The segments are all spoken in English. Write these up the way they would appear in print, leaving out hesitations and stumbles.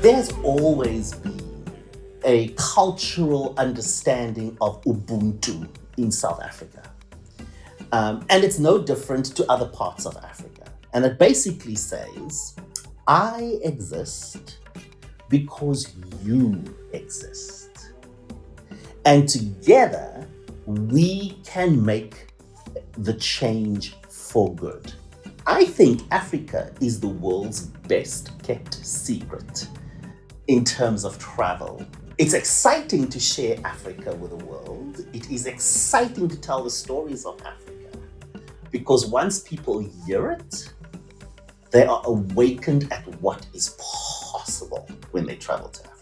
There's always been a cultural understanding of Ubuntu in South Africa. And it's no different to other parts of Africa. And it basically says, I exist because you exist. And together, we can make the change for good. I think Africa is the world's best kept secret in terms of travel. It's exciting to share Africa with the world. It is exciting to tell the stories of Africa because once people hear it, they are awakened at what is possible when they travel to Africa.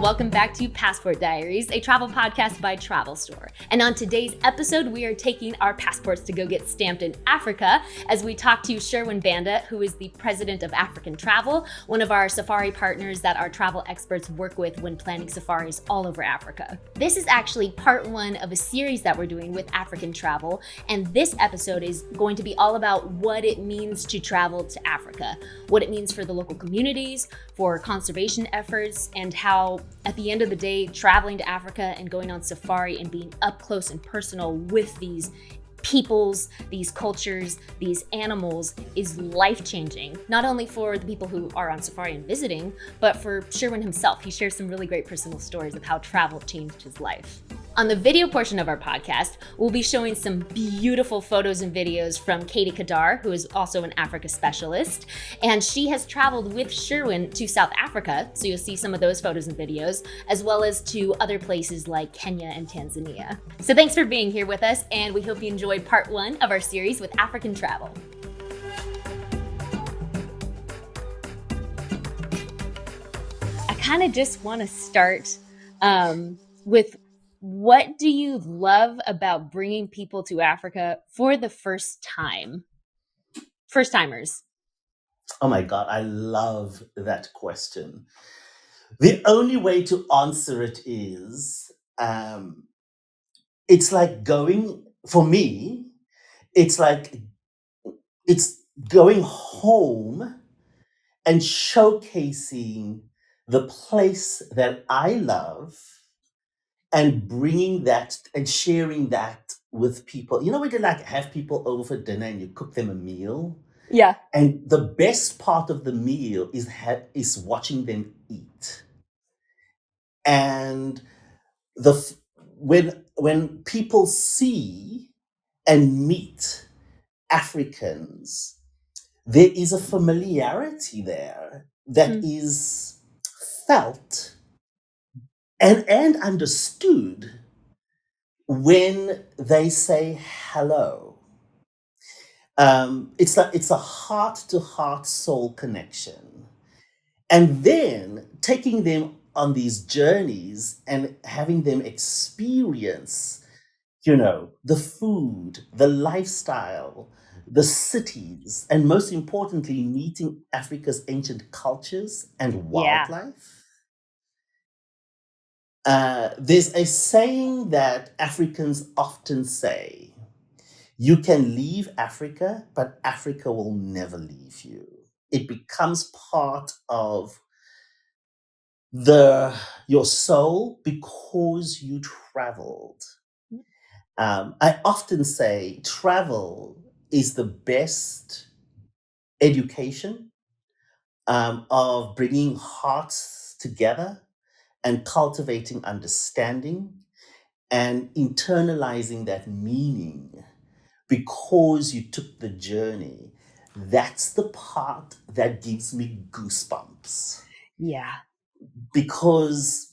Welcome back to Passport Diaries, a travel podcast by TravelStore. And on today's episode, we are taking our passports to go get stamped in Africa as we talk to Sherwin Banda, who is the president of African Travel, one of our safari partners that our travel experts work with when planning safaris all over Africa. This is actually part one of a series that we're doing with African Travel. And this episode is going to be all about what it means to travel to Africa, what it means for the local communities, for conservation efforts, and how at the end of the day, traveling to Africa and going on safari and being up close and personal with these peoples, these cultures, these animals is life-changing, not only for the people who are on safari and visiting, but for Sherwin himself. He shares some really great personal stories of how travel changed his life. On the video portion of our podcast, we'll be showing some beautiful photos and videos from Katie Cadar, who is also an Africa specialist. And she has traveled with Sherwin to South Africa, so you'll see some of those photos and videos, as well as to other places like Kenya and Tanzania. So thanks for being here with us, and we hope you enjoyed part one of our series with African Travel. I kind of just want to start with what do you love about bringing people to Africa for the first time? First timers. Oh my God, I love that question. The only way to answer it is, it's like going, for me, it's going home and showcasing the place that I love and bringing that and sharing that with people. You know, when you like have people over for dinner and you cook them a meal, Yeah. and the best part of the meal is watching them eat. And when people see and meet Africans, there is a familiarity there that is felt and understood when they say hello. It's a heart to heart soul connection. And then taking them on these journeys and having them experience, the food, the lifestyle, the cities, and most importantly, meeting Africa's ancient cultures and wildlife. There's a saying that Africans often say, you can leave Africa, but Africa will never leave you. It becomes part of your soul because you traveled. I often say travel is the best education of bringing hearts together and cultivating understanding and internalizing that meaning because you took the journey. That's the part that gives me goosebumps. Yeah. Because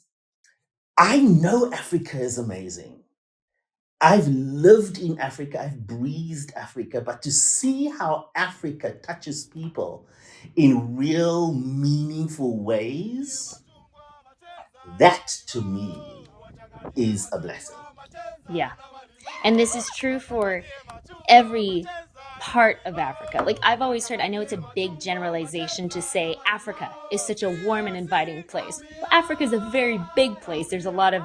I know Africa is amazing. I've lived in Africa, I've breathed Africa, but to see how Africa touches people in real, meaningful ways, that to me is a blessing. Yeah. And this is true for every part of Africa. Like I've always heard, I know it's a big generalization to say Africa is such a warm and inviting place. But Africa is a very big place. There's a lot of,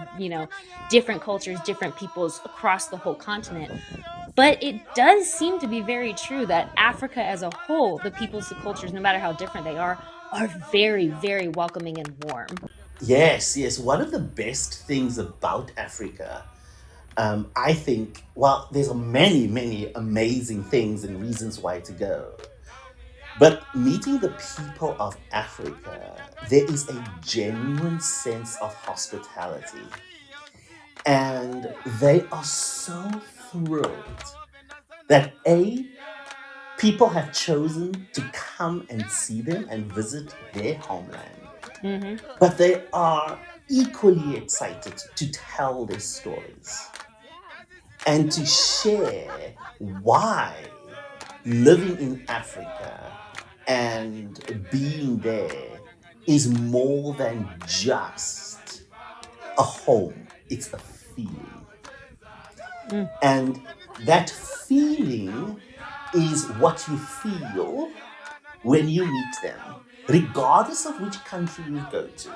different cultures, different peoples across the whole continent. But it does seem to be very true that Africa as a whole, the peoples, the cultures, no matter how different they are are very, very welcoming and warm. Yes, yes. One of the best things about Africa, I think, well, there's many, many amazing things and reasons why to go. But meeting the people of Africa, there is a genuine sense of hospitality. And they are so thrilled that people have chosen to come and see them and visit their homeland. Hmm. But they are equally excited to tell their stories and to share why living in Africa and being there is more than just a home, it's a feeling. Mm. And that feeling is what you feel when you meet them, regardless of which country you go to.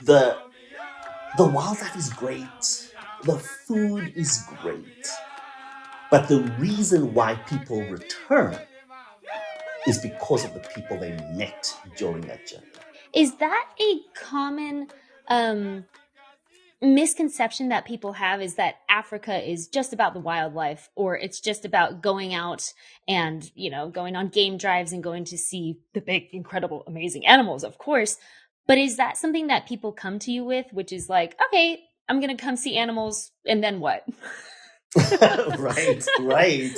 The the wildlife is great, the food is great, but the reason why people return is because of the people they met during that journey. Is that a common um, misconception that people have, is that Africa is just about the wildlife, or it's just about going out and, going on game drives and going to see the big, incredible, amazing animals, of course. But is that something that people come to you with, which is like, okay, I'm going to come see animals and then what? Right, right.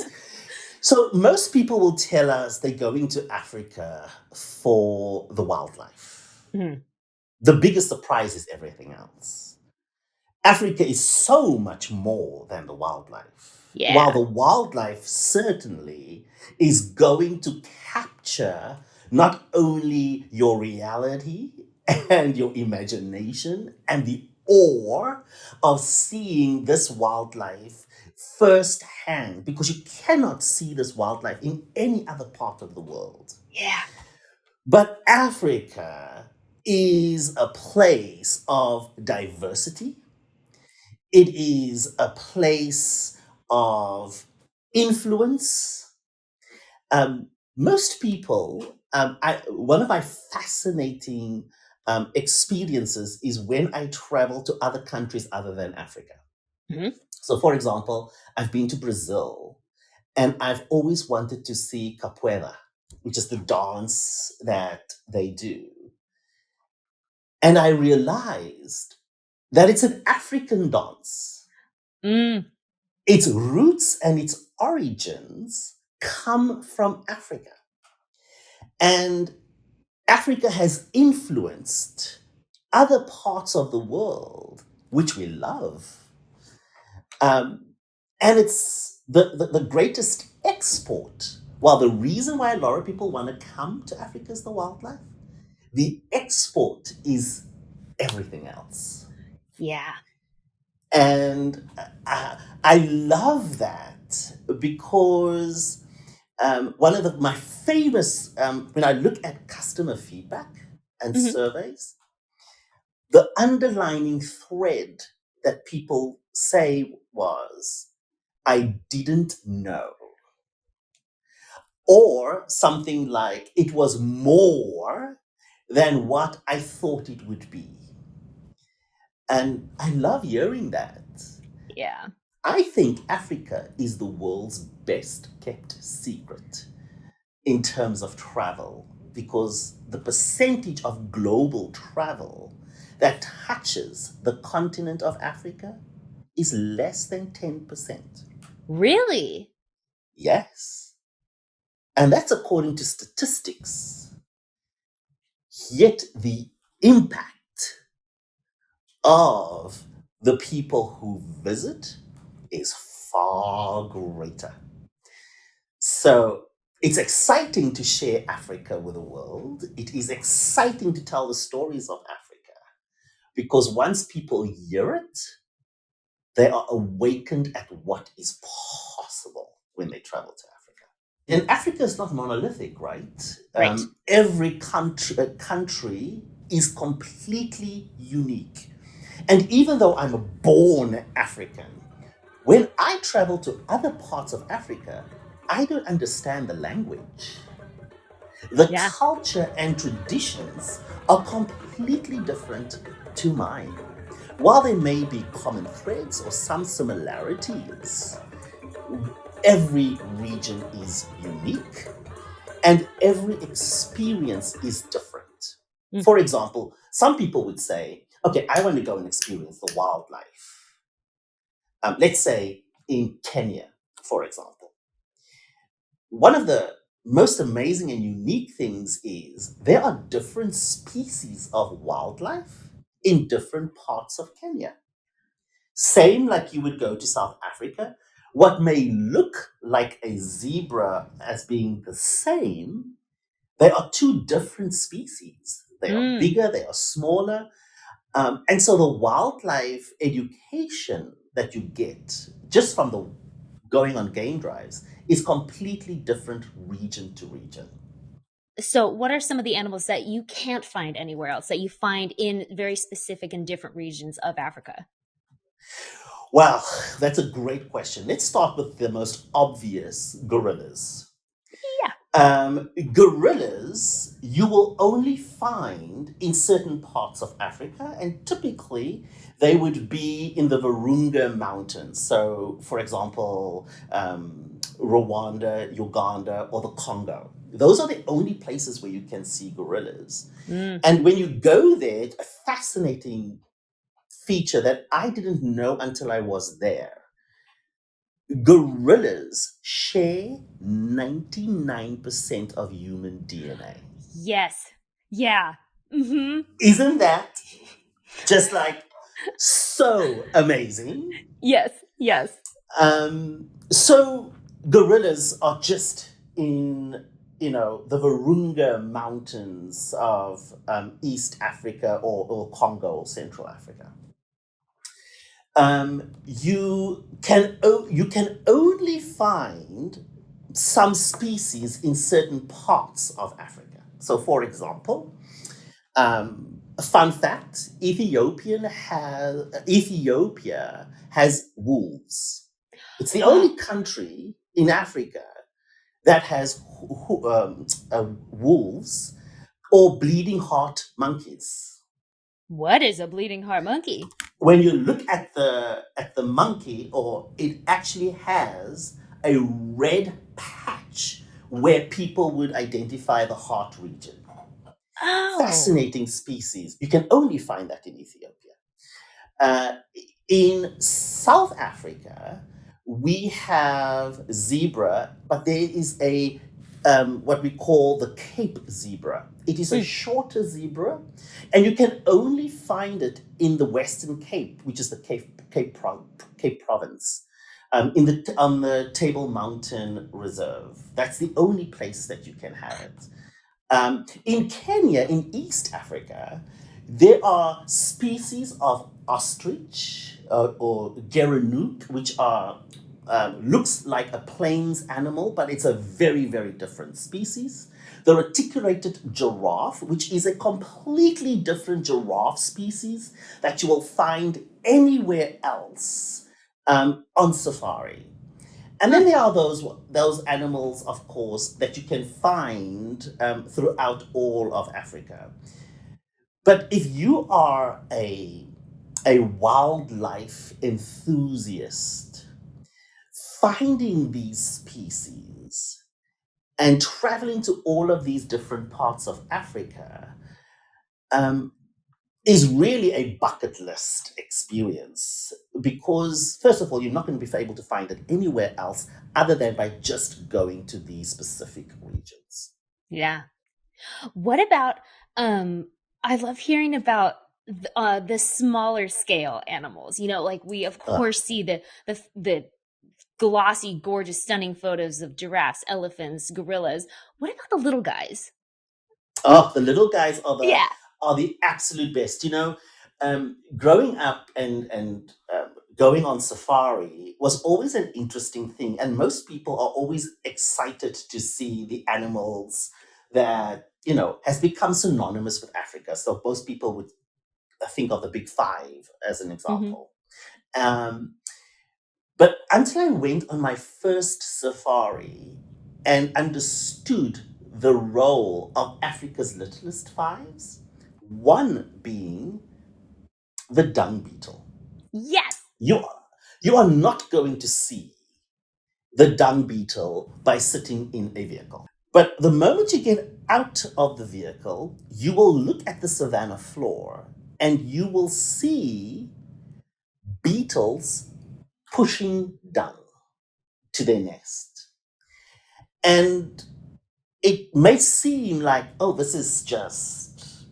So most people will tell us they're going to Africa for the wildlife. Mhm. The biggest surprise is everything else. Africa is so much more than the wildlife. While Yeah. the wildlife certainly is going to capture not only your reality and your imagination and the awe of seeing this wildlife firsthand, because you cannot see this wildlife in any other part of the world. Yeah. But Africa is a place of diversity. It is a place of influence. Most people, one of my fascinating experiences is when I travel to other countries other than Africa. Mhm. So, for example, I've been to Brazil and I've always wanted to see capoeira, which is the dance that they do. And I realized that it's an African dance. Mm. Its roots and its origins come from Africa. And Africa has influenced other parts of the world, which we love. And it's the greatest export. Well, the reason why a lot of people want to come to Africa is the wildlife. The export is everything else. Yeah. And I love that because one of my famous, when I look at customer feedback and Mhm. surveys, the underlining thread that people say was, I didn't know. Or something like, it was more than what I thought it would be. And I love hearing that. Yeah. I think Africa is the world's best kept secret in terms of travel because the percentage of global travel that touches the continent of Africa is less than 10%. Really? Yes. And that's according to statistics. Yet the impact of the people who visit is far greater. So it's exciting to share Africa with the world. It is exciting to tell the stories of Africa because once people hear it, they are awakened at what is possible when they travel to Africa. And Africa is not monolithic, right? Right. Every country is completely unique. And even though I'm a born African, when I travel to other parts of Africa, I don't understand the language. The Yeah. culture and traditions are completely different to mine. While there may be common threads or some similarities, every region is unique and every experience is different. Mm. For example, some people would say, okay, I want to go and experience the wildlife. Let's say in Kenya, for example. One of the most amazing and unique things is there are different species of wildlife in different parts of Kenya. Same like you would go to South Africa. What may look like a zebra as being the same, they are two different species. They are Mm. bigger, they are smaller. And so the wildlife education that you get just from the going on game drives is completely different region to region. So, what are some of the animals that you can't find anywhere else that you find in very specific and different regions of Africa? Well, that's a great question. Let's start with the most obvious, gorillas. Yeah. Gorillas you will only find in certain parts of Africa, and typically they would be in the Virunga Mountains. So, for example, Rwanda, Uganda, or the Congo. Those are the only places where you can see gorillas. Mm. And when you go there, a fascinating feature that I didn't know until I was there. Gorillas share 99% of human DNA. Yes. Yeah. Mm-hmm. Isn't that just like so amazing? Yes. Yes. So gorillas are just in, the Virunga Mountains of East Africa or Congo or Central Africa. You can only find some species in certain parts of Africa. So, for example, a fun fact: Ethiopia has wolves. It's the Oh, only country in Africa that has wolves or bleeding heart monkeys. what is a bleeding heart monkey? When you look at the monkey, or it actually has a red patch where people would identify the heart region. Oh. Fascinating species. You can only find that in Ethiopia. Uh, in South Africa, we have zebra, but there is a what we call the Cape zebra. It is a Mm. shorter zebra, and you can only find it in the Western Cape, which is the Cape Province, on the Table Mountain Reserve. That's the only place that you can have it. In Kenya, in East Africa, there are species of ostrich or gerenuk, which are looks like a plains animal, but it's a very, very different species. The reticulated giraffe, which is a completely different giraffe species that you will find anywhere else on safari. And Huh. then there are those animals, of course, that you can find throughout all of Africa. But if you are a wildlife enthusiast, finding these species and traveling to all of these different parts of Africa um, is really a bucket list experience because, first of all, you're not going to be able to find it anywhere else other than by just going to these specific regions. Yeah. What about I love hearing about the smaller scale animals. Like we of Ugh. course see the glossy, gorgeous, stunning photos of giraffes, elephants, gorillas. What about the little guys? Oh, the little guys Yeah. are the absolute best. Growing up and going on safari was always an interesting thing, and most people are always excited to see the animals that has become synonymous with Africa. So most people would think of the big five as an Hmm. example. Um, but until I went on my first safari and understood the role of Africa's littlest fives, one being the dung beetle. Yes. You, you are not going to see the dung beetle by sitting in a vehicle. But the moment you get out of the vehicle, you will look at the savanna floor and you will see beetles pushing dung to their nest. And it may seem like, oh, this is just,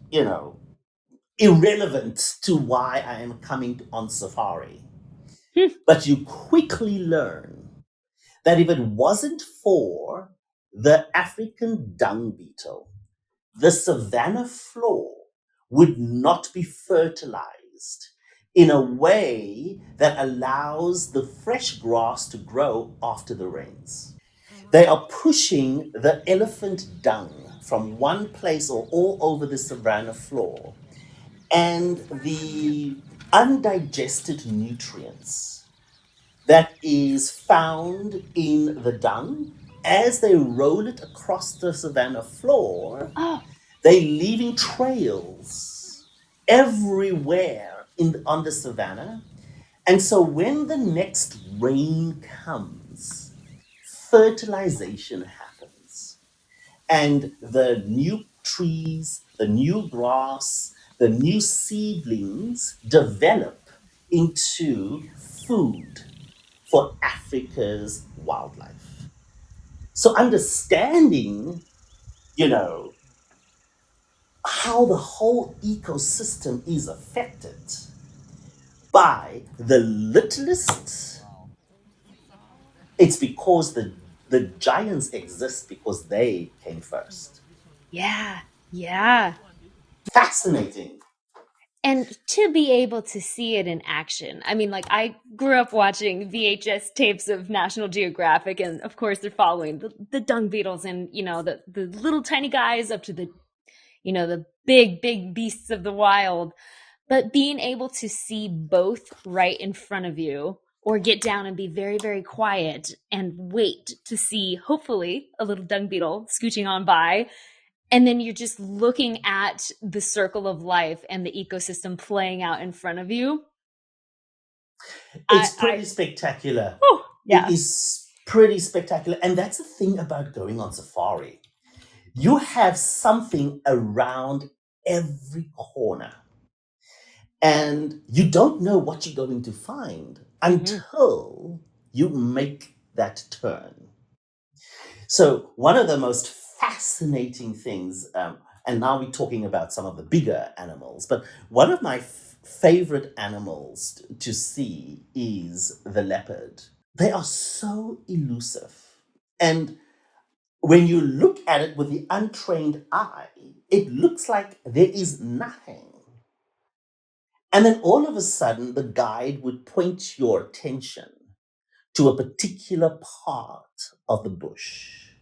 irrelevant to why I am coming on safari. But you quickly learn that if it wasn't for the African dung beetle, the savanna floor would not be fertilized in a way that allows the fresh grass to grow after the rains. They are pushing the elephant dung from one place or all over the savanna floor, and the undigested nutrients that is found in the dung, as they roll it across the savanna floor, Oh, they're leaving trails everywhere on the savanna. And so when the next rain comes, fertilization happens. And the new trees, the new grass, the new seedlings develop into food for Africa's wildlife. So understanding, you know, how the whole ecosystem is affected by the littlest, it's because the giants exist because they came first. yeah. Yeah. Fascinating. And to be able to see it in action. I mean, like, I grew up watching VHS tapes of National Geographic, and of course, they're following the dung beetles and, the little tiny guys up to the big, big beasts of the wild. But being able to see both right in front of you, or get down and be very, very quiet and wait to see, hopefully, a little dung beetle scooching on by, and then you're just looking at the circle of life and the ecosystem playing out in front of you. It's pretty spectacular. It Yeah. is pretty spectacular. And that's the thing about going on safari. You have something around every corner. And you don't know what you're going to find until you make that turn. So, one of the most fascinating things, and now we're talking about some of the bigger animals, but one of my favorite animals to see is the leopard. They are so elusive. And when you look at it with the untrained eye, it looks like there is nothing. And then all of a sudden, the guide would point your attention to a particular part of the bush.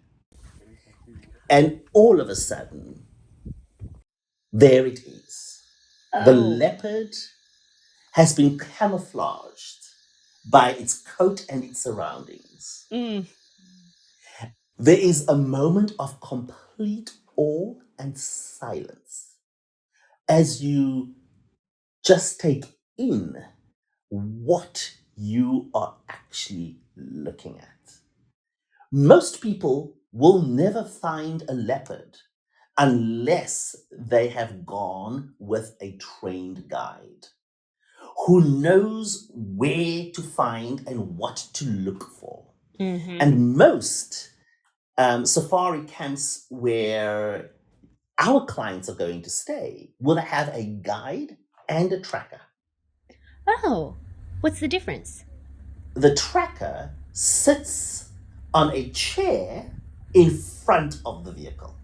And all of a sudden, there it is. The Oh. leopard has been camouflaged by its coat and its surroundings. Mm. There is a moment of complete awe and silence as you just take in what you are actually looking at. Most people will never find a leopard unless they have gone with a trained guide who knows where to find and what to look for. Mm-hmm. And most safari camps where our clients are going to stay will have a guide and a tracker. Oh, what's the difference? The tracker sits on a chair in front of the vehicle.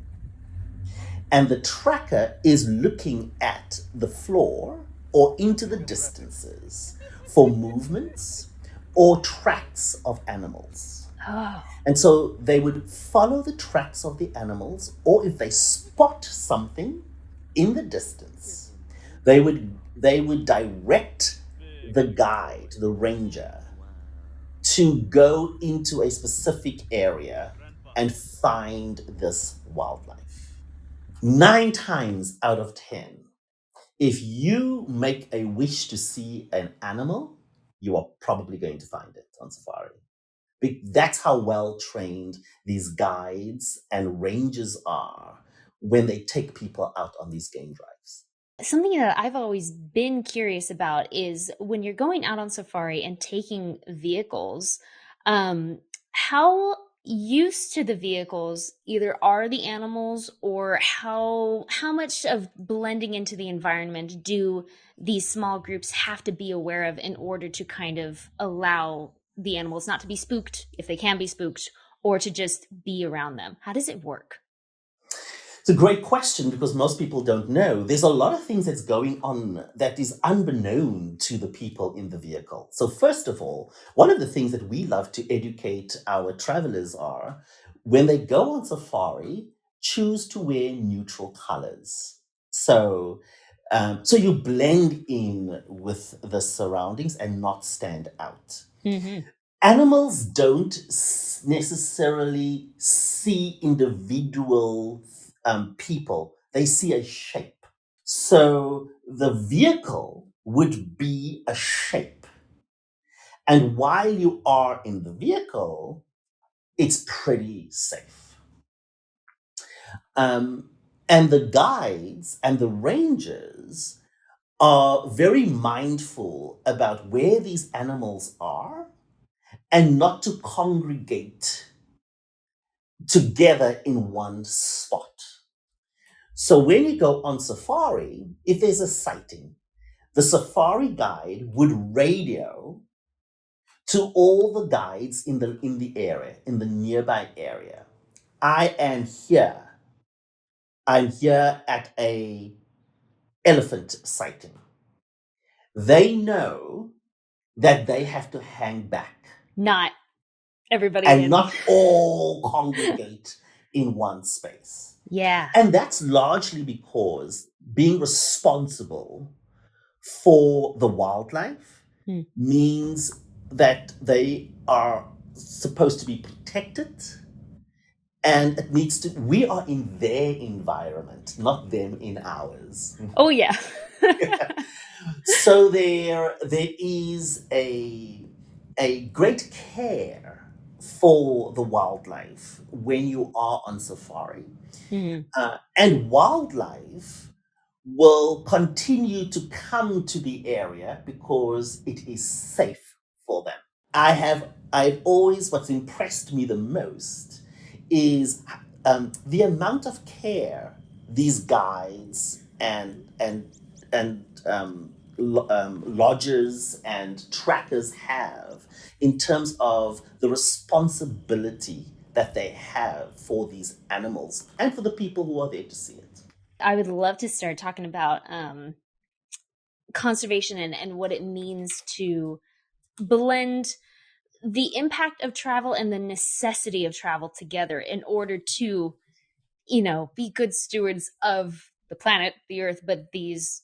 And the tracker is looking at the floor or into the distances for movements or tracks of animals. Oh. And so they would follow the tracks of the animals, or if they spot something in the distance, they would direct the guide, the ranger, to go into a specific area and find this wildlife. 9 times out of 10, if you make a wish to see an animal, you are probably going to find it on safari. That's how well trained these guides and rangers are when they take people out on these game drives. Something that I've always been curious about is when you're going out on safari and taking vehicles, how used to the vehicles either are the animals, or how much of blending into the environment do these small groups have to be aware of in order to kind of allow the animals not to be spooked, if they can be spooked, or to just be around them? How does it work? It's a great question because most people don't know. There's a lot of things that's going on that is unbeknown to the people in the vehicle. So first of all, one of the things that we love to educate our travelers are when they go on safari, choose to wear neutral colors. So you blend in with the surroundings and not stand out. Mm-hmm. Animals don't necessarily see individual people, they see a shape. So the vehicle would be a shape. And while you are in the vehicle, it's pretty safe. And the guides and the rangers are very mindful about where these animals are and not to congregate together in one spot. So when you go on safari, if there's a sighting, the safari guide would radio to all the guides in the area, in the nearby area. I am here. I'm here at a elephant sighting. They know that they have to hang back Not everybody and in. not all congregate in one space. Yeah. And that's largely because being responsible for the wildlife means that they are supposed to be protected, and we are in their environment, not them in ours. Oh, yeah. So there is a great care for the wildlife when you are on safari. And wildlife will continue to come to the area because it is safe for them. I've always, what's impressed me the most is the amount of care these guides and lodgers and trackers have in terms of the responsibility that they have for these animals and for the people who are there to see it. I would love to start talking about conservation and what it means to blend the impact of travel and the necessity of travel together in order to, be good stewards of the planet, the earth, but these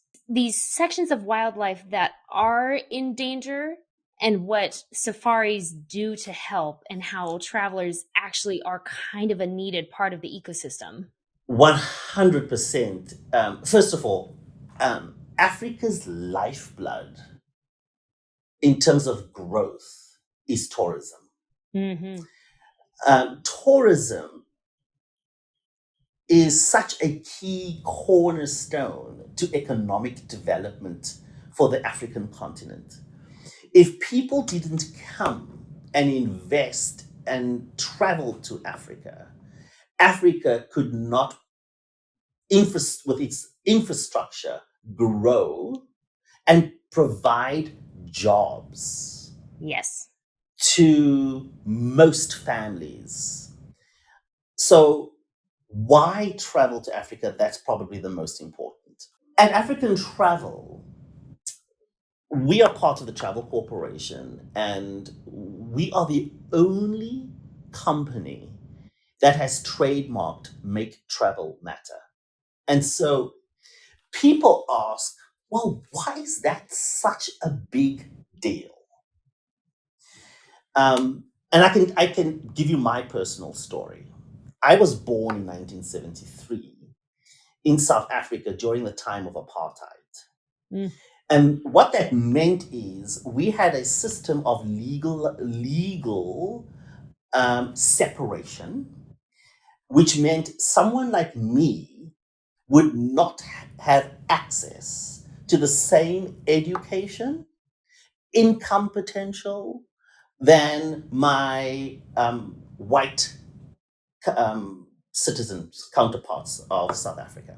sections of wildlife that are in danger, and what safaris do to help, and how travelers actually are kind of a needed part of the ecosystem. 100%. First of all, Africa's lifeblood in terms of growth is tourism. Mm-hmm. Tourism is such a key cornerstone to economic development for the African continent. If people didn't come and invest and travel to Africa, Africa could not, with its infrastructure, grow and provide jobs. Yes. To most families. So why travel to Africa? That's probably the most important. At African Travel, we are part of the Travel Corporation, and we are the only company that has trademarked Make Travel Matter. And so people ask, well, why is that such a big deal? And I can give you my personal story. I was born in 1973 in South Africa during the time of apartheid. Mm. And what that meant is we had a system of legal separation, which meant someone like me would not have access to the same education, income potential than my white citizens, counterparts of South Africa.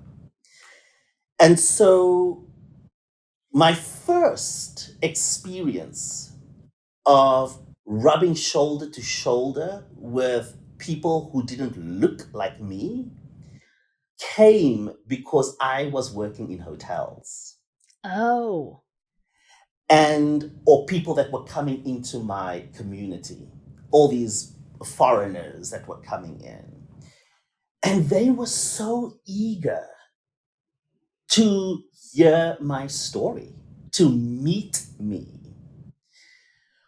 And so my first experience of rubbing shoulder to shoulder with people who didn't look like me came because I was working in hotels Oh. and or people that were coming into my community, all these foreigners that were coming in. And they were so eager to hear my story, to meet me.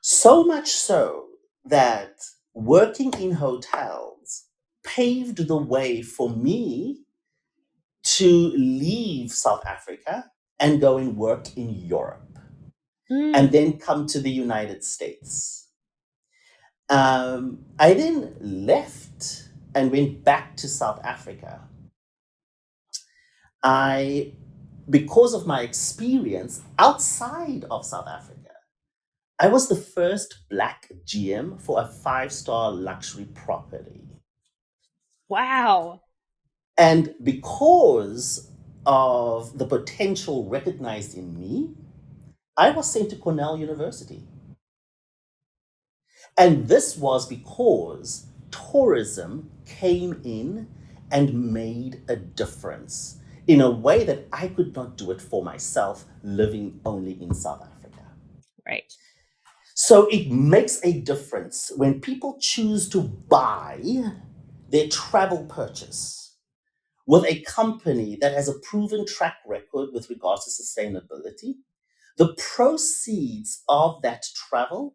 So much so that working in hotels paved the way for me to leave South Africa and go and work in Europe and then come to the United States. I then left and went back to South Africa. Because of my experience outside of South Africa, I was the first Black GM for a 5-star luxury property. Wow. And because of the potential recognized in me, I was sent to Cornell University. And this was because tourism came in and made a difference in a way that I could not do it for myself living only in South Africa. Right. So it makes a difference when people choose to buy their travel purchase with a company that has a proven track record with regards to sustainability. The proceeds of that travel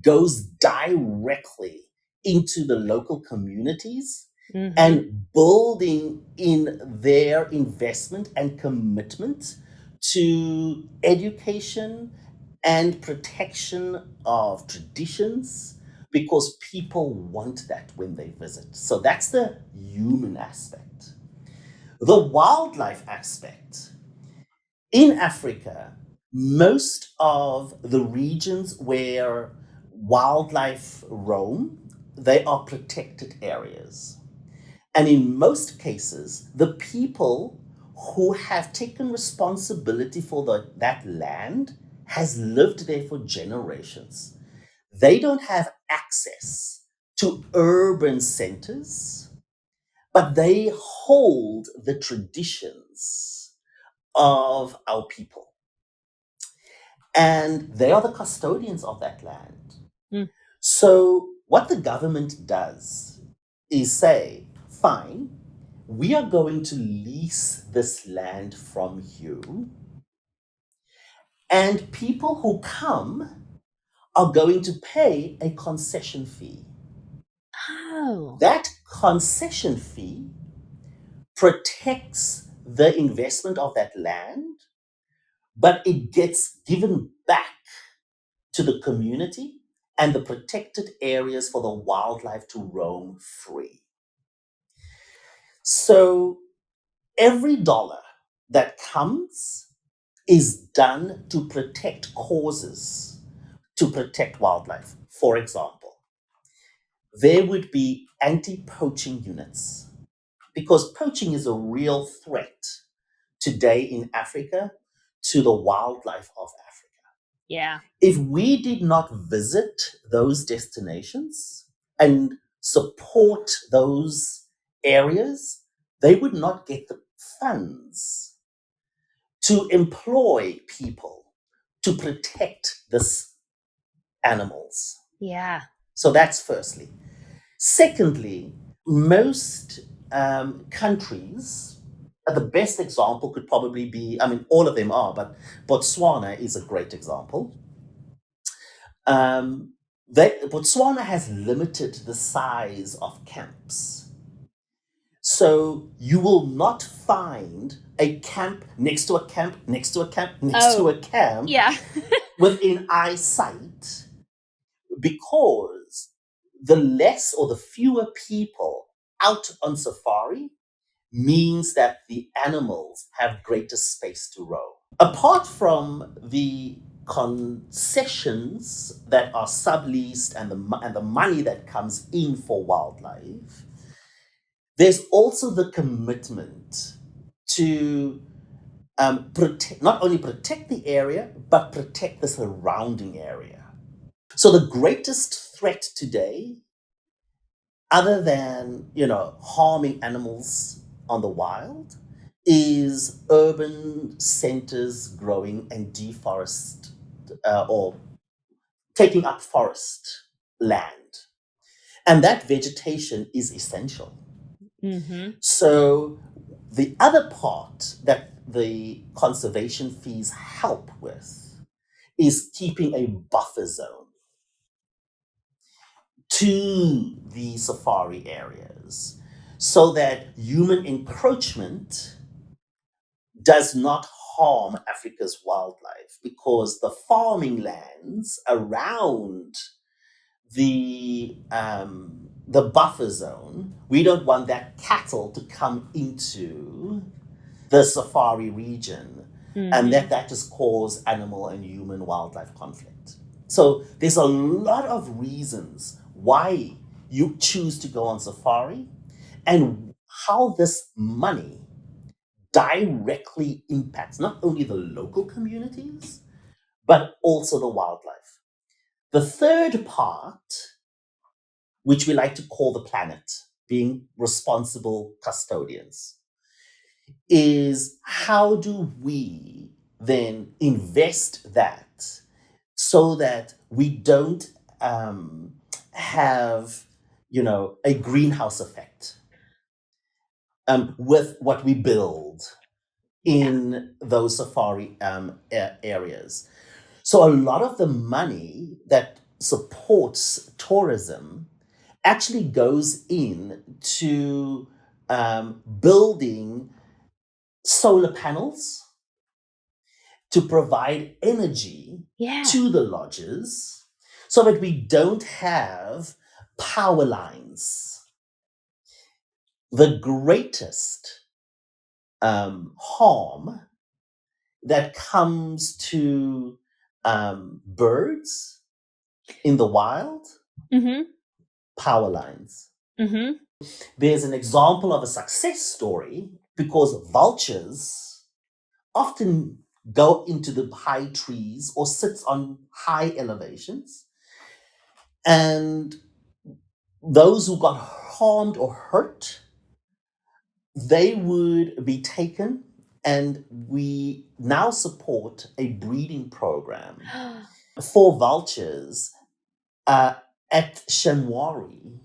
goes directly into the local communities and building in their investment and commitment to education and protection of traditions, because people want that when they visit. So that's the human aspect. The wildlife aspect. In Africa, most of the regions where wildlife roam, they are protected areas. And in most cases, the people who have taken responsibility for that land has lived there for generations. They don't have access to urban centers, but they hold the traditions of our people. And they are the custodians of that land. Mm. So, what the government does is say, fine, we are going to lease this land from you, and people who come are going to pay a concession fee. Oh. That concession fee protects the investment of that land, but it gets given back to the community and the protected areas for the wildlife to roam free. So every dollar that comes is done to protect causes, to protect wildlife. For example, there would be anti-poaching units, because poaching is a real threat today in Africa to the wildlife of Africa. Yeah. If we did not visit those destinations and support those areas, they would not get the funds to employ people to protect these animals. Yeah. So that's firstly. Secondly, most countries, the best example could probably be, I mean, all of them are, but Botswana is a great example. Botswana has limited the size of camps. So you will not find a camp next to a camp, next to a camp, next to a camp Yeah. within eyesight, because the less or the fewer people out on safari means that the animals have greater space to roam. Apart from the concessions that are subleased and the money that comes in for wildlife, there's also the commitment to not only protect the area, but protect the surrounding area. So the greatest threat today, other than harming animals on the wild, is urban centers growing and deforest or taking up forest land, and that vegetation is essential. So the other part that the conservation fees help with is keeping a buffer zone to the safari areas so that human encroachment does not harm Africa's wildlife, because the farming lands around the buffer zone, we don't want that cattle to come into the safari region, and that just cause animal and human wildlife conflict. So there's a lot of reasons why you choose to go on safari, and how this money directly impacts not only the local communities, but also the wildlife. The third part, which we like to call the planet, being responsible custodians, is how do we then invest that so that we don't have, a greenhouse effect with what we build in those safari areas. So a lot of the money that supports tourism actually goes in to building solar panels to provide energy to the lodges so that we don't have power lines. The greatest harm that comes to birds in the wild, power lines. There's an example of a success story because vultures often go into the high trees or sits on high elevations, and those who got harmed or hurt, they would be taken, and we now support a breeding program for vultures at Shenwari,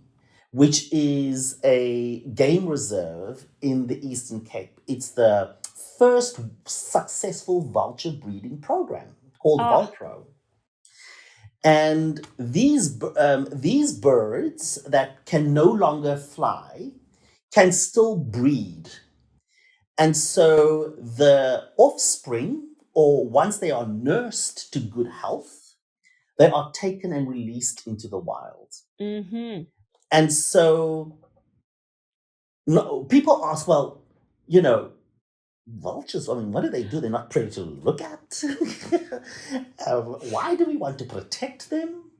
which is a game reserve in the Eastern Cape. It's the first successful vulture breeding program called Vulpro. And these birds that can no longer fly can still breed. And so the offspring, or once they are nursed to good health, they are taken and released into the wild. And so people ask, well, vultures, I mean, what do they do? They're not pretty to look at. Why do we want to protect them?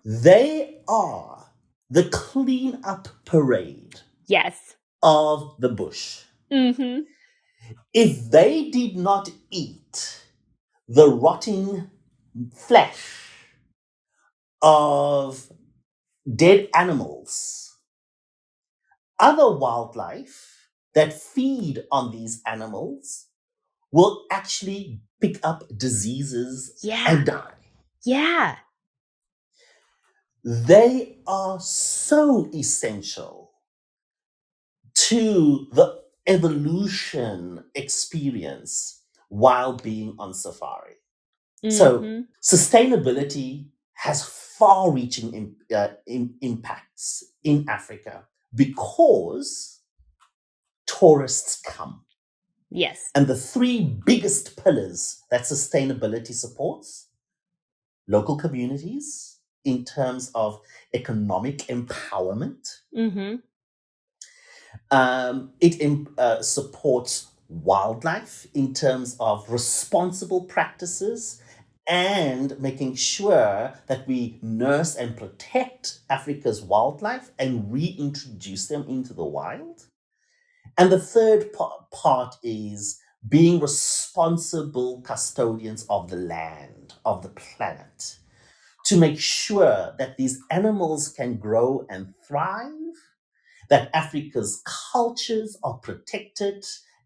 They are the cleanup parade of the bush. If they did not eat the rotting flesh of dead animals, other wildlife that feed on these animals will actually pick up diseases and die. They are so essential to the evolution experience while being on safari. So sustainability has far-reaching impacts in Africa, because tourists come. Yes. And the three biggest pillars that sustainability supports: local communities in terms of economic empowerment. Mm-hmm. It supports wildlife in terms of responsible practices and making sure that we nurse and protect Africa's wildlife and reintroduce them into the wild. And the third part is being responsible custodians of the land, of the planet, to make sure that these animals can grow and thrive, that Africa's cultures are protected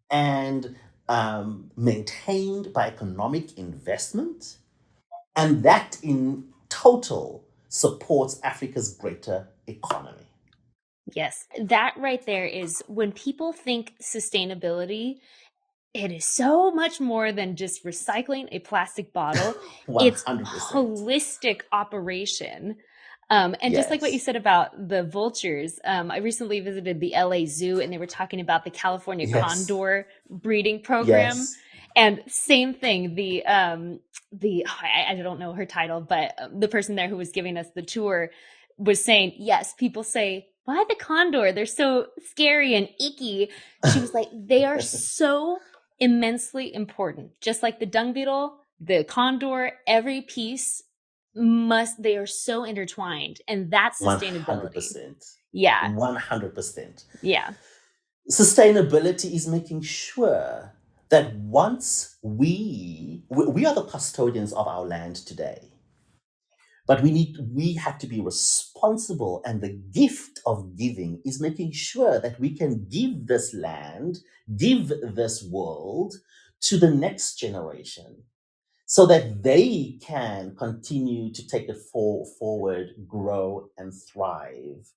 and maintained by economic investment, and that in total supports Africa's greater economy. Yes. That right there is when people think sustainability, it is so much more than just recycling a plastic bottle. It's 100%. holistic operation. And just like what you Yes. said about the vultures, I recently visited the LA Zoo and they were talking about the California Yes. condor breeding program. Yes. And same thing, I don't know her title, but the person there who was giving us the tour was saying, yes, people say, why the condor? They're so scary and icky. She was like, they are so immensely important. Just like the dung beetle, the condor, every piece they are so intertwined, and that's sustainability. 100%. Yeah. 100%. Yeah. Sustainability is making sure that once we are the custodians of our land today, but we have to be responsible, and the gift of giving is making sure that we can give this land, give this world to the next generation, so that they can continue to take it forward, grow, and thrive.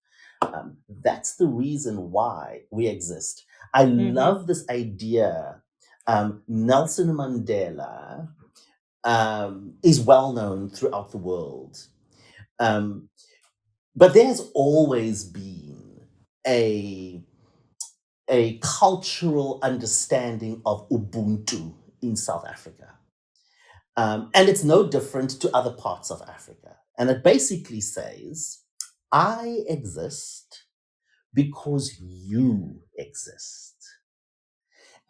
That's the reason why we exist. I Mm-hmm. love this idea. Nelson Mandela is well known throughout the world. Um, but there's always been a, a cultural understanding of Ubuntu in South Africa. And it's no different to other parts of Africa. And it basically says, I exist because you exist.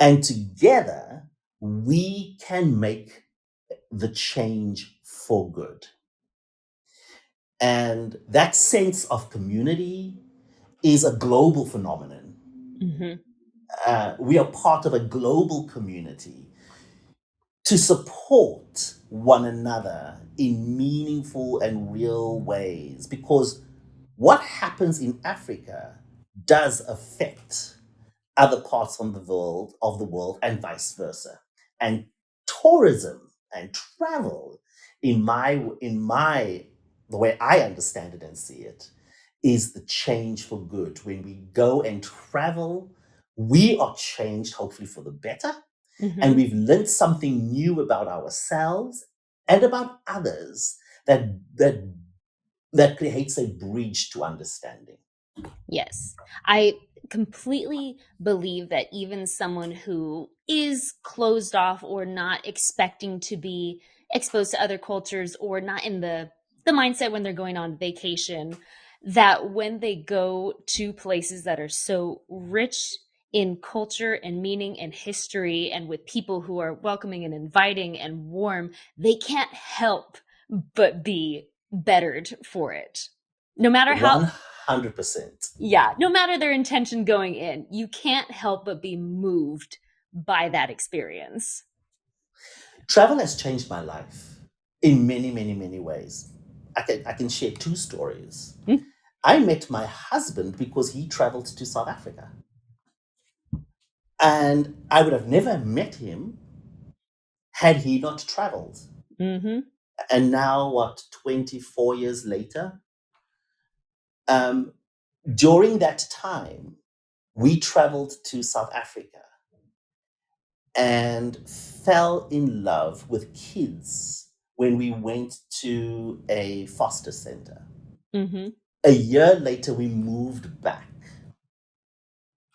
And together, we can make the change for good. And that sense of community is a global phenomenon. Mm-hmm. We are part of a global community to support one another in meaningful and real ways, because what happens in Africa does affect other parts of the world and vice versa. And tourism and travel, in my the way I understand it and see it, is the change for good. When we go and travel, we are changed, hopefully for the better, and Mm-hmm. we've learned something new about ourselves and about others that creates a bridge to understanding. Yes. I completely believe that even someone who is closed off or not expecting to be exposed to other cultures or not in the mindset when they're going on vacation, that when they go to places that are so rich in culture and meaning and history and with people who are welcoming and inviting and warm, they can't help but be bettered for it. No matter how 100%. Yeah, no matter their intention going in, you can't help but be moved by that experience. Travel has changed my life in many, many, many ways. I can share two stories. Mm. I met my husband because he traveled to South Africa. And I would have never met him had he not traveled. Mm-hmm. And now, what, 24 years later? Um, During that time, we traveled to South Africa and fell in love with kids when we went to a foster center. Mm-hmm. A year later, we moved back.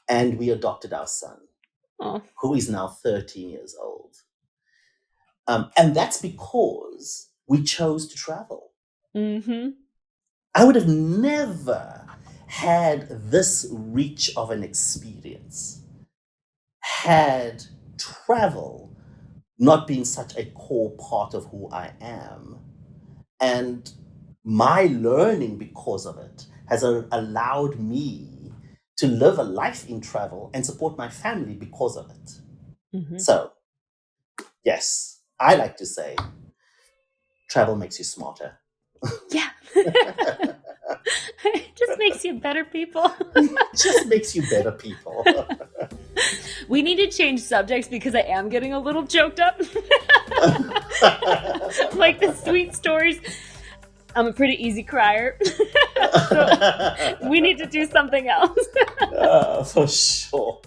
and we adopted our son, Oh. who is now 13 years old. And that's because we chose to travel. Mm-hmm. I would have never had this reach of an experience had travel not been such a core part of who I am. And my learning because of it has allowed me to live a life in travel and support my family because of it. Mm-hmm. So, yes, I like to say travel makes you smarter. Yeah. It just makes you better people. Just makes you better people. We need to change subjects because I am getting a little choked up. Like the sweet stories. I'm a pretty easy crier. So we need to do something else. For sure.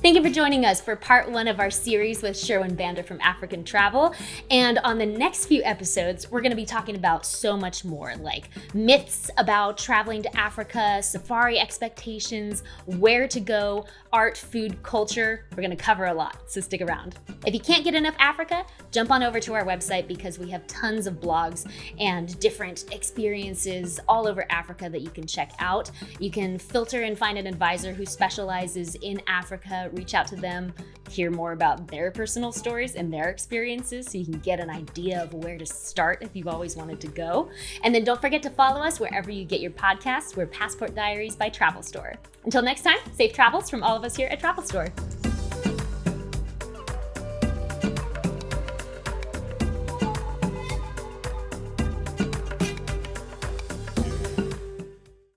Thank you for joining us for part 1 of our series with Sherwin Banda from African Travel. And on the next few episodes, we're going to be talking about so much more, like myths about traveling to Africa, safari expectations, where to go, art, food, culture. We're going to cover a lot, so stick around. If you can't get enough Africa, jump on over to our website because we have tons of blogs and different experiences all over Africa that you can check out. You can filter and find an advisor who specializes in Africa, reach out to them, hear more about their personal stories and their experiences so you can get an idea of where to start if you've always wanted to go. And then don't forget to follow us wherever you get your podcasts. We're Passport Diaries by TravelStore. Until next time, safe travels from all of us here at TravelStore.